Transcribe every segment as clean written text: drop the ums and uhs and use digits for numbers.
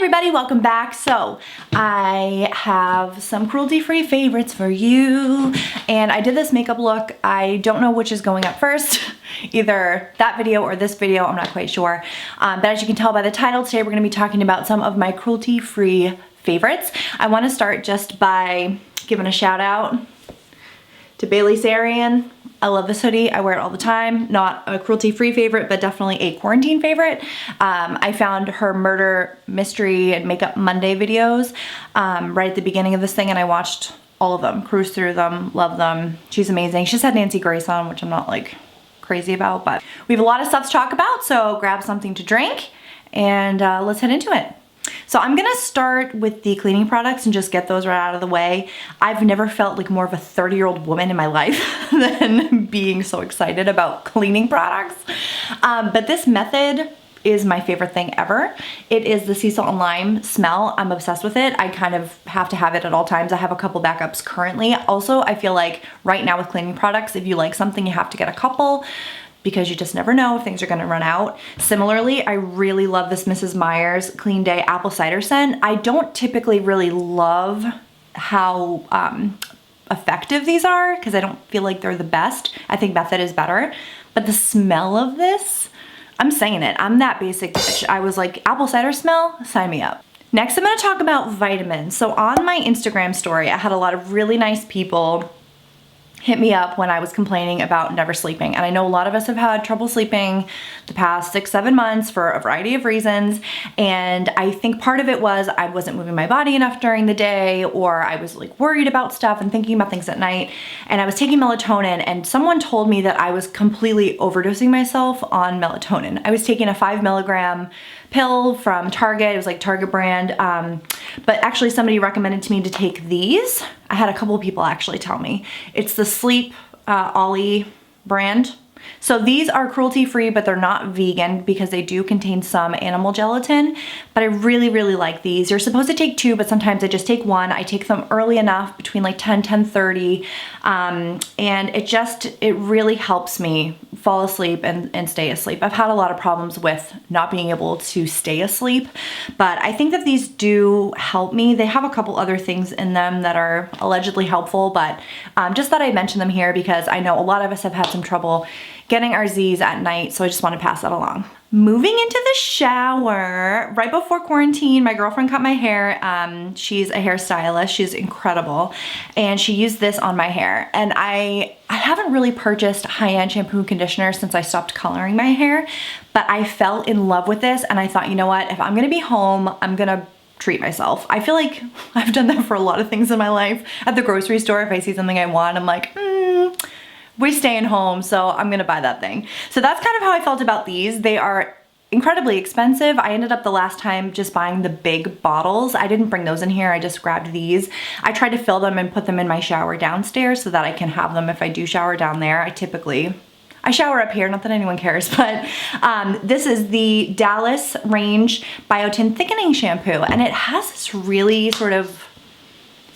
everybody, welcome back. So I have some cruelty-free favorites for you, and I did this makeup look. I don't know which is going up first, either that video or this video, I'm not quite sure. But as you can tell by the title, today we're gonna be talking about some of my cruelty-free favorites. I wanna start just by giving a shout out to Bailey Sarian. I love this hoodie. I wear it all the time. Not a cruelty-free favorite, but definitely a quarantine favorite. I found her murder mystery and makeup Monday videos right at the beginning of this thing, and I watched all of them, cruised through them, love them. She's amazing. She just had Nancy Grace on, which I'm not like crazy about, but we have a lot of stuff to talk about, so grab something to drink and let's head into it. So I'm gonna start with the cleaning products and just get those right out of the way. I've never felt like more of a 30-year-old woman in my life than being so excited about cleaning products. But this method is my favorite thing ever. It is the sea salt and lime smell. I'm obsessed with it. I kind of have to have it at all times. I have a couple backups currently. Also, I feel like right now with cleaning products, if you like something, you have to get a couple, because you just never know if things are gonna run out. Similarly, I really love this Mrs. Meyers Clean Day Apple Cider Scent. I don't typically really love how effective these are, because I don't feel like they're the best. I think Method is better. But the smell of this, I'm saying it, I'm that basic bitch. I was like, apple cider smell, sign me up. Next, I'm gonna talk about vitamins. So on my Instagram story, I had a lot of really nice people hit me up when I was complaining about never sleeping. And I know a lot of us have had trouble sleeping the past 6-7 months for a variety of reasons. And I think part of it was I wasn't moving my body enough during the day, or I was like worried about stuff and thinking about things at night. And I was taking melatonin, and someone told me that I was completely overdosing myself on melatonin. I was taking a 5 milligram pill from Target. It was like Target brand. But actually somebody recommended to me to take these. I had a couple of people actually tell me. It's the Sleep Ollie brand. So these are cruelty-free, but they're not vegan because they do contain some animal gelatin. But I really, really like these. You're supposed to take 2, but sometimes I just take 1. I take them early enough, between like 10:30, and it really helps me fall asleep and stay asleep. I've had a lot of problems with not being able to stay asleep, but I think that these do help me. They have a couple other things in them that are allegedly helpful, but just thought I'd mention them here because I know a lot of us have had some trouble getting our Z's at night, so I just want to pass that along. Moving into the shower, right before quarantine, my girlfriend cut my hair. She's a hairstylist, she's incredible, and she used this on my hair. And I haven't really purchased high-end shampoo and conditioner since I stopped coloring my hair, but I fell in love with this, and I thought, you know what, if I'm gonna be home, I'm gonna treat myself. I feel like I've done that for a lot of things in my life. At the grocery store, if I see something I want, I'm like, we're staying home, so I'm gonna buy that thing. So that's kind of how I felt about these. They are incredibly expensive. I ended up the last time just buying the big bottles. I didn't bring those in here, I just grabbed these. I tried to fill them and put them in my shower downstairs so that I can have them if I do shower down there. I shower up here, not that anyone cares, but this is the Dallas Range Biotin Thickening Shampoo, and it has this really sort of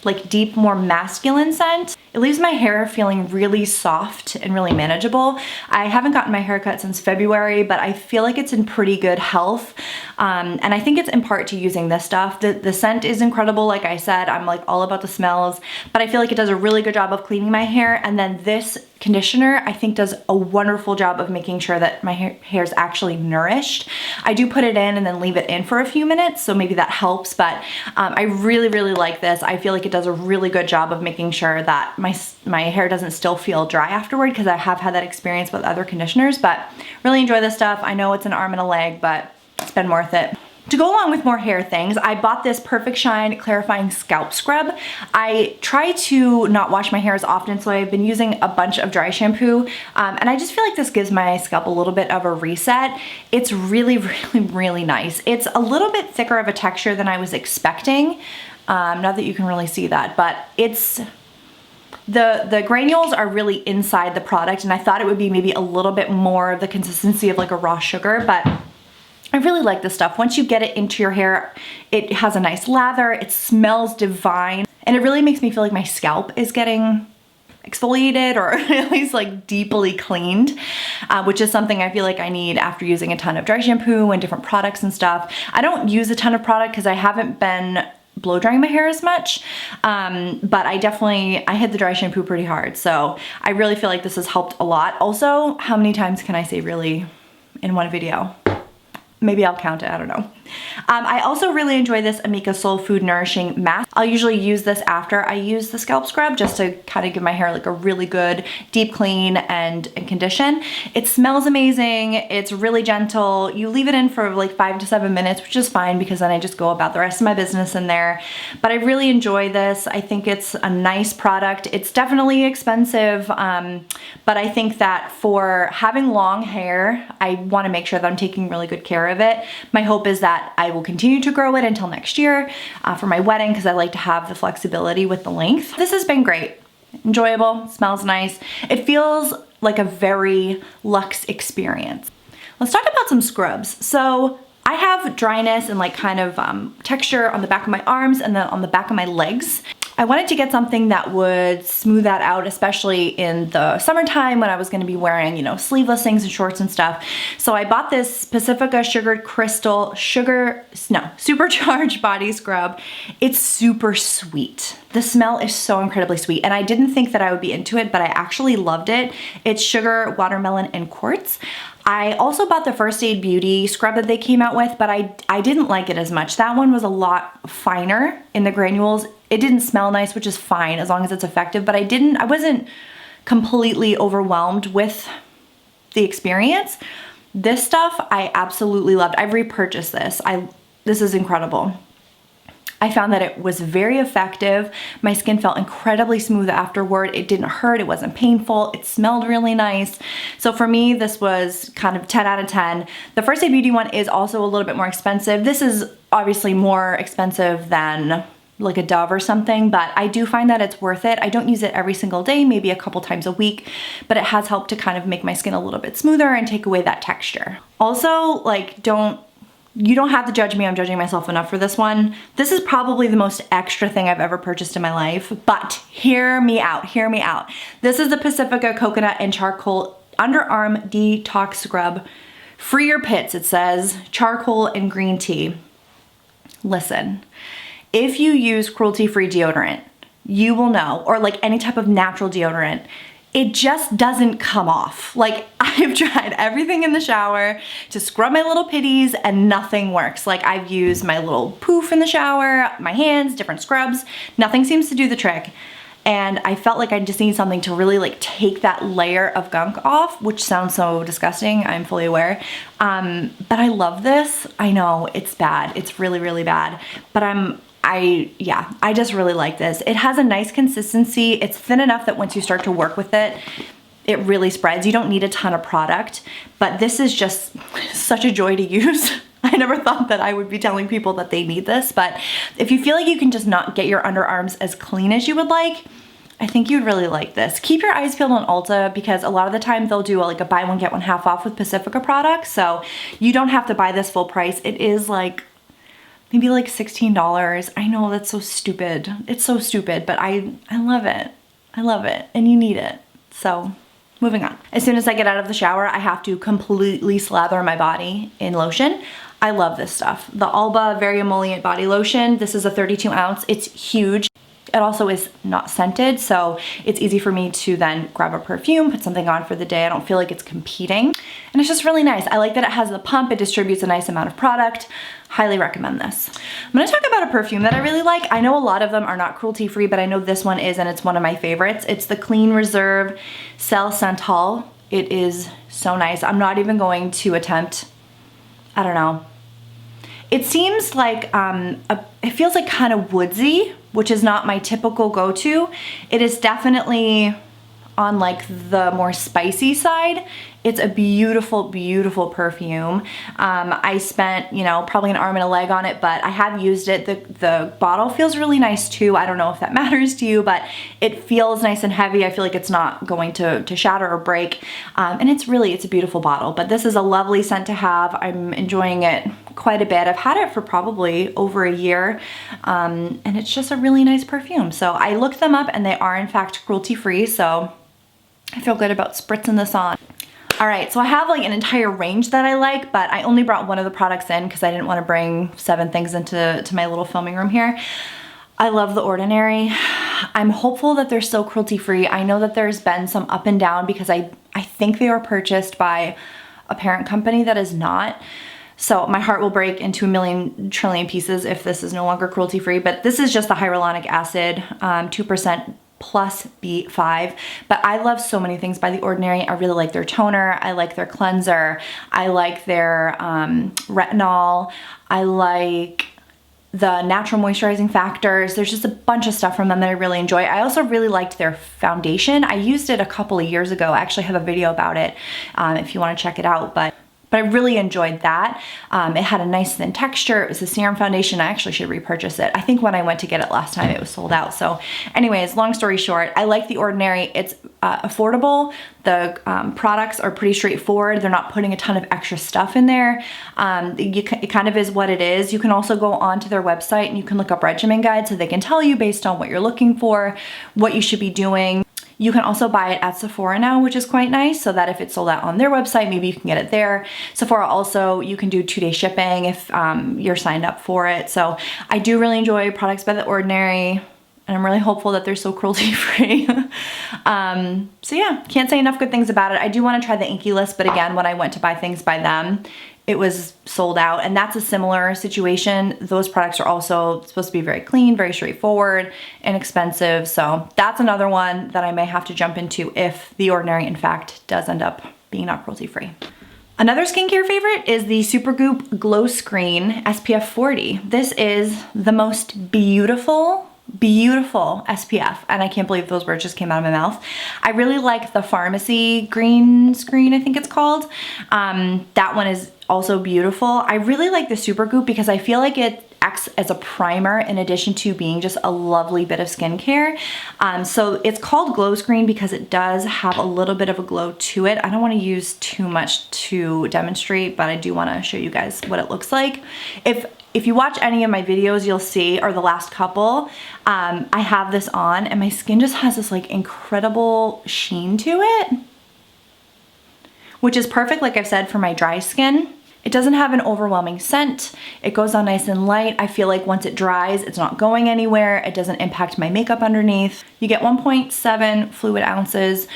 like deep, more masculine scent. It leaves my hair feeling really soft and really manageable. I haven't gotten my hair cut since February, but I feel like it's in pretty good health. And I think it's in part to using this stuff. The scent is incredible, like I said. I'm like all about the smells, but I feel like it does a really good job of cleaning my hair. And then this conditioner, I think, does a wonderful job of making sure that my hair is actually nourished. I do put it in and then leave it in for a few minutes, so maybe that helps, but I really, really like this. I feel like it does a really good job of making sure that my hair doesn't still feel dry afterward, because I have had that experience with other conditioners, but really enjoy this stuff. I know it's an arm and a leg, but it's been worth it. To go along with more hair things, I bought this Perfect Shine Clarifying Scalp Scrub. I try to not wash my hair as often, so I've been using a bunch of dry shampoo, and I just feel like this gives my scalp a little bit of a reset. It's really, really, really nice. It's a little bit thicker of a texture than I was expecting. Not that you can really see that, but it's the granules are really inside the product, and I thought it would be maybe a little bit more of the consistency of like a raw sugar, but I really like this stuff. Once you get it into your hair, it has a nice lather, it smells divine, and it really makes me feel like my scalp is getting exfoliated or at least like deeply cleaned, which is something I feel like I need after using a ton of dry shampoo and different products and stuff. I don't use a ton of product because I haven't been blow drying my hair as much, but I hit the dry shampoo pretty hard, so I really feel like this has helped a lot. Also, how many times can I say really in one video? Maybe I'll count it, I don't know. I also really enjoy this Amika Soulfood Nourishing Mask. I'll usually use this after I use the scalp scrub just to kind of give my hair like a really good deep clean and condition. It smells amazing, it's really gentle. You leave it in for like 5 to 7 minutes, which is fine because then I just go about the rest of my business in there. But I really enjoy this. I think it's a nice product. It's definitely expensive, but I think that for having long hair, I want to make sure that I'm taking really good care of it. My hope is that I will continue to grow it until next year for my wedding because I like to have the flexibility with the length. This has been great. Enjoyable, smells nice. It feels like a very luxe experience. Let's talk about some scrubs. So I have dryness and like kind of texture on the back of my arms and then on the back of my legs. I wanted to get something that would smooth that out, especially in the summertime when I was gonna be wearing, you know, sleeveless things and shorts and stuff. So I bought this Pacifica Supercharged body scrub. It's super sweet. The smell is so incredibly sweet, and I didn't think that I would be into it, but I actually loved it. It's sugar, watermelon, and quartz. I also bought the First Aid Beauty scrub that they came out with, but I didn't like it as much. That one was a lot finer in the granules. It didn't smell nice, which is fine as long as it's effective, but I wasn't completely overwhelmed with the experience. This stuff I absolutely loved. I've repurchased this. This is incredible. I found that it was very effective. My skin felt incredibly smooth afterward. It didn't hurt, it wasn't painful, it smelled really nice. So for me, this was kind of 10 out of 10. The First Aid Beauty one is also a little bit more expensive. This is obviously more expensive than like a Dove or something, but I do find that it's worth it. I don't use it every single day, maybe a couple times a week, but it has helped to kind of make my skin a little bit smoother and take away that texture. Also, like, you don't have to judge me, I'm judging myself enough for this one. This is probably the most extra thing I've ever purchased in my life, but hear me out, hear me out. This is the Pacifica Coconut and Charcoal Underarm Detox Scrub. Free your pits, it says, charcoal and green tea. Listen, if you use cruelty-free deodorant, you will know, or like any type of natural deodorant, it just doesn't come off. Like, I've tried everything in the shower to scrub my little pitties and nothing works. Like, I've used my little poof in the shower, my hands, different scrubs, nothing seems to do the trick. And I felt like I just need something to really like take that layer of gunk off, which sounds so disgusting, I'm fully aware. But I love this. I know it's bad, it's really, really bad, but I just really like this. It has a nice consistency. It's thin enough that once you start to work with it, it really spreads. You don't need a ton of product, but this is just such a joy to use. I never thought that I would be telling people that they need this, but if you feel like you can just not get your underarms as clean as you would like, I think you'd really like this. Keep your eyes peeled on Ulta because a lot of the time they'll do like a buy one get one half off with Pacifica products, so you don't have to buy this full price. It is like maybe like $16. I know that's so stupid. It's so stupid, but I love it. I love it, and you need it. So moving on. As soon as I get out of the shower, I have to completely slather my body in lotion. I love this stuff. The Alba Very Emollient Body Lotion. This is a 32 ounce. It's huge. It also is not scented, so it's easy for me to then grab a perfume, put something on for the day. I don't feel like it's competing. And it's just really nice. I like that it has the pump. It distributes a nice amount of product. Highly recommend this. I'm gonna talk about a perfume that I really like. I know a lot of them are not cruelty free, but I know this one is, and it's one of my favorites. It's the Clean Reserve Cell Santal. It is so nice. I'm not even going to attempt, I don't know. It seems like, it feels like kind of woodsy, which is not my typical go-to. It is definitely on like the more spicy side. It's a beautiful, beautiful perfume. I spent, you know, probably an arm and a leg on it, but I have used it. The bottle feels really nice too. I don't know if that matters to you, but it feels nice and heavy. I feel like it's not going to shatter or break. And it's a beautiful bottle, but this is a lovely scent to have. I'm enjoying it quite a bit. I've had it for probably over a year, and it's just a really nice perfume. So I looked them up and they are in fact cruelty free, so I feel good about spritzing this on. All right, so I have like an entire range that I like, but I only brought one of the products in because I didn't want to bring 7 things into my little filming room here. I love The Ordinary. I'm hopeful that they're still cruelty free. I know that there's been some up and down because I think they were purchased by a parent company that is not. So my heart will break into a million trillion pieces if this is no longer cruelty free, but this is just the hyaluronic acid, 2% plus B5. But I love so many things by The Ordinary. I really like their toner. I like their cleanser. I like their retinol. I like the natural moisturizing factors. There's just a bunch of stuff from them that I really enjoy. I also really liked their foundation. I used it a couple of years ago. I actually have a video about it if you want to check it out, but I really enjoyed that. It had a nice thin texture. It was a serum foundation. I actually should repurchase it. I think when I went to get it last time, it was sold out. So anyways, long story short, I like The Ordinary. It's affordable. The products are pretty straightforward. They're not putting a ton of extra stuff in there. It kind of is what it is. You can also go onto their website and you can look up regimen guides so they can tell you based on what you're looking for, what you should be doing. You can also buy it at Sephora now, which is quite nice, so that if it's sold out on their website, maybe you can get it there. Sephora also, you can do 2-day shipping if you're signed up for it. So I do really enjoy products by The Ordinary, and I'm really hopeful that they're so cruelty free. So yeah, can't say enough good things about it. I do want to try the Inky List, but again, when I went to buy things by them, it was sold out, and that's a similar situation. Those products are also supposed to be very clean, very straightforward, inexpensive. So that's another one that I may have to jump into if The Ordinary, in fact, does end up being not cruelty free. Another skincare favorite is the Supergoop Glow Screen SPF 40. This is the most beautiful SPF, and I can't believe those words just came out of my mouth. I really like the Pharmacy green screen, I think it's called. That one is also beautiful. I really like the Supergoop because I feel like it acts as a primer in addition to being just a lovely bit of skincare. So it's called Glow Screen because it does have a little bit of a glow to it. I don't want to use too much to demonstrate, but I do want to show you guys what it looks like. If you watch any of my videos, you'll see, or the last couple, I have this on and my skin just has this like incredible sheen to it, which is perfect, like I've said, for my dry skin. It doesn't have an overwhelming scent. It goes on nice and light. I feel like once it dries, it's not going anywhere. It doesn't impact my makeup underneath. You get 1.7 fluid ounces,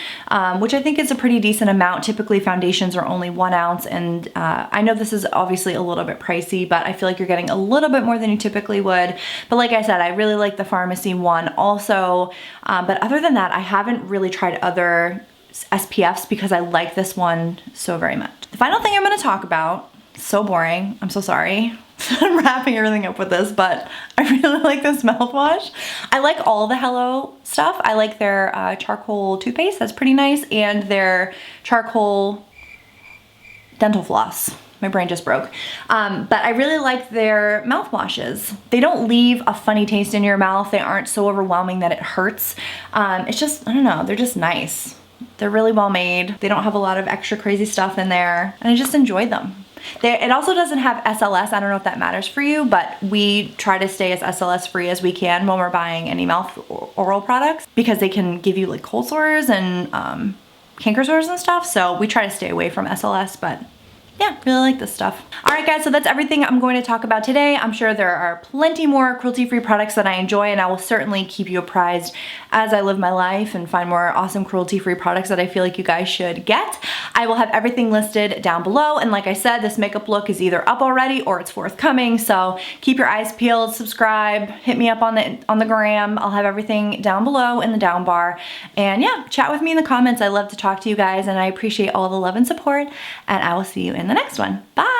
which I think is a pretty decent amount. Typically foundations are only 1 ounce, and I know this is obviously a little bit pricey, but I feel like you're getting a little bit more than you typically would. But like I said, I really like the Pharmacy one also. But other than that, I haven't really tried other SPFs because I like this one so very much. The final thing I'm going to talk about, so boring, I'm so sorry. I'm wrapping everything up with this, but I really like this mouthwash. I like all the Hello stuff. I like their charcoal toothpaste, that's pretty nice, and their charcoal dental floss. My brain just broke. But I really like their mouthwashes. They don't leave a funny taste in your mouth. They aren't so overwhelming that it hurts. It's just, I don't know, they're just nice. They're really well made. They don't have a lot of extra crazy stuff in there, and I just enjoy them. It also doesn't have SLS. I don't know if that matters for you, but we try to stay as SLS free as we can when we're buying any mouth or oral products because they can give you like cold sores and canker sores and stuff. So we try to stay away from SLS, but yeah, really like this stuff. All right guys, so that's everything I'm going to talk about today. I'm sure there are plenty more cruelty-free products that I enjoy, and I will certainly keep you apprised as I live my life and find more awesome cruelty-free products that I feel like you guys should get. I will have everything listed down below, and like I said, this makeup look is either up already or it's forthcoming, so keep your eyes peeled, subscribe, hit me up on the gram. I'll have everything down below in the down bar, and yeah, chat with me in the comments. I love to talk to you guys, and I appreciate all the love and support, and I will see you in the next one. Bye!